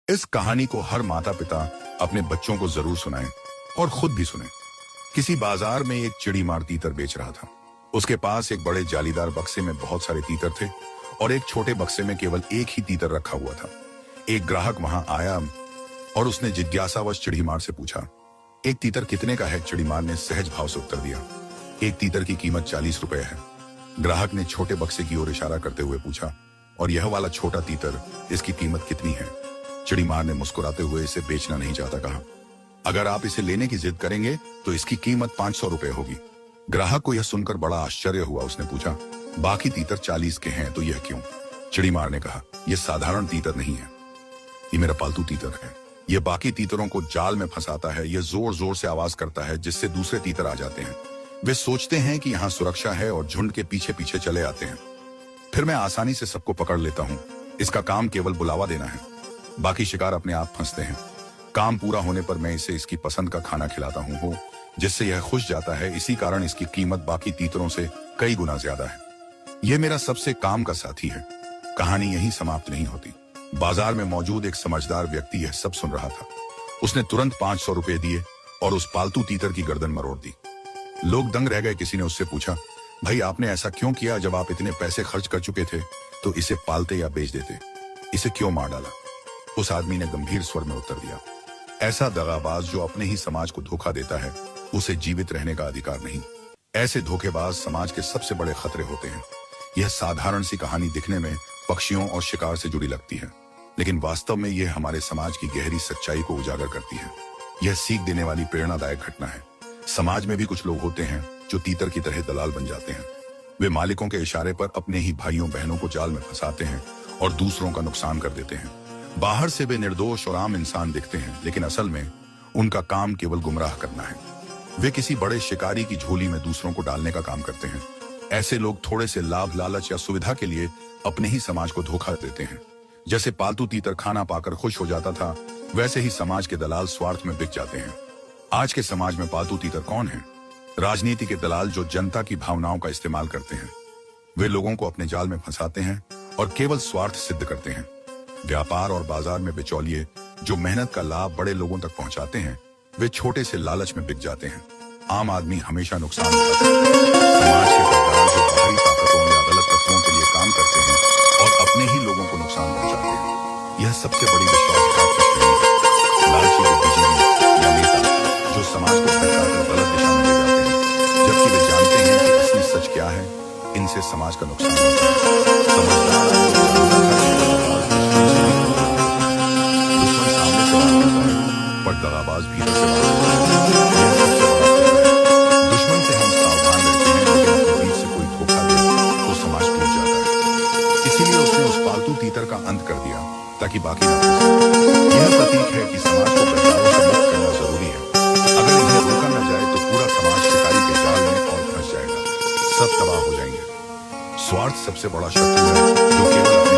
इस कहानी को हर माता पिता अपने बच्चों को जरूर सुनाएं और खुद भी सुने। किसी बाजार में एक चिड़ीमार तीतर बेच रहा था। उसके पास एक बड़े जालीदार बक्से में बहुत सारे तीतर थे और एक छोटे बक्से में केवल एक ही तीतर रखा हुआ था। एक ग्राहक वहां आया और उसने जिज्ञासावश चिड़ीमार से पूछा, एक तीतर कितने का है? चिड़ीमार ने सहज भाव से उत्तर दिया, एक तीतर की कीमत 40 रुपए है। ग्राहक ने छोटे बक्से की ओर इशारा करते हुए पूछा, और यह वाला छोटा तीतर, इसकी कीमत कितनी है? चिड़ीमार ने मुस्कुराते हुए इसे बेचना नहीं चाहता कहा, अगर आप इसे लेने की जिद करेंगे तो इसकी कीमत 500 रुपए होगी। ग्राहक को यह सुनकर बड़ा आश्चर्य हुआ। उसने पूछा, बाकी तीतर 40 के हैं तो यह क्यों? चिड़ीमार ने कहा, यह साधारण तीतर नहीं है, ये मेरा पालतू तीतर है। यह बाकी तीतरों को जाल में फंसाता है। यह जोर जोर से आवाज करता है जिससे दूसरे तीतर आ जाते हैं। वे सोचते हैं कि यहाँ सुरक्षा है और झुंड के पीछे पीछे चले आते हैं। फिर मैं आसानी से सबको पकड़ लेता हूँ। इसका काम केवल बुलावा देना है, बाकी शिकार अपने आप फंसते हैं। काम पूरा होने पर मैं इसे इसकी पसंद का खाना खिलाता हूँ जिससे यह खुश जाता है। इसी कारण इसकी कीमत बाकी तीतरों से कई गुना ज्यादा है। यह मेरा सबसे काम का साथी है। कहानी यहीं समाप्त नहीं होती। बाजार में मौजूद एक समझदार व्यक्ति यह सब सुन रहा था। उसने तुरंत 500 रुपए दिए और उस पालतू तीतर की गर्दन मरोड़ दी। लोग दंग रह गए। किसी ने उससे पूछा, भाई आपने ऐसा क्यों किया? जब आप इतने पैसे खर्च कर चुके थे तो इसे पालते या बेच देते, इसे क्यों मार डाला? उस आदमी ने गंभीर स्वर में उत्तर दिया, ऐसा दगाबाज जो अपने ही समाज को धोखा देता है, उसे जीवित रहने का अधिकार नहीं। ऐसे धोखेबाज समाज के सबसे बड़े खतरे होते हैं। यह साधारण सी कहानी दिखने में पक्षियों और शिकार से जुड़ी लगती है, लेकिन वास्तव में यह हमारे समाज की गहरी सच्चाई को उजागर करती है। यह सीख देने वाली प्रेरणादायक घटना है। समाज में भी कुछ लोग होते हैं जो तीतर की तरह दलाल बन जाते हैं। वे मालिकों के इशारे पर अपने ही भाइयों बहनों को जाल में फंसाते हैं और दूसरों का नुकसान कर देते हैं। बाहर से वे निर्दोष और आम इंसान दिखते हैं, लेकिन असल में उनका काम केवल गुमराह करना है। वे किसी बड़े शिकारी की झोली में दूसरों को डालने का काम करते हैं। ऐसे लोग थोड़े से लाभ, लालच या सुविधा के लिए अपने ही समाज को धोखा देते हैं। जैसे पालतू तीतर खाना पाकर खुश हो जाता था, वैसे ही समाज के दलाल स्वार्थ में बिक जाते हैं। आज के समाज में पालतू तीतर कौन है? राजनीति के दलाल जो जनता की भावनाओं का इस्तेमाल करते हैं। वे लोगों को अपने जाल में फंसाते हैं और केवल स्वार्थ सिद्ध करते हैं। व्यापार और बाजार में बिचौलिए जो मेहनत का लाभ बड़े लोगों तक पहुंचाते हैं, वे छोटे से लालच में बिक जाते हैं। आम आदमी हमेशा नुकसान उठाता है। समाज के सरदार जो बाहरी ताकतों या गलत तत्वों के लिए काम करते हैं और अपने ही लोगों को नुकसान पहुंचाते हैं, यह सबसे बड़ी विश्वासघात श्रेणी है। लालची बुद्धिजीवी या नेता जो समाज को भटकाकर गलत दिशा में ले जाते हैं, जबकि वे जानते हैं कि असली सच क्या है। इनसे समाज का नुकसान होता है। समझदार दुश्मन सामने से बात करता है, पर दगाबाज भीतर से बात करता है। यह सबसे बड़ा खतरा है। दुश्मन से हम सावधान रहते हैं, लेकिन अपने बीच से कोई धोखा दे तो समाज टूट जाता है। इसीलिए उसने उस पालतू तीतर का अंत कर दिया ताकि बाकी न फंसे। यह प्रतीक है कि समाज को बदलाव से मुक्त करना जरूरी है। अगर इन्हें रोका न जाए तो पूरा समाज शिकारी के जाल में और फंस जाएगा। सब तबाह हो जाएंगे। स्वार्थ सबसे बड़ा शत्रु है जो केवल अपने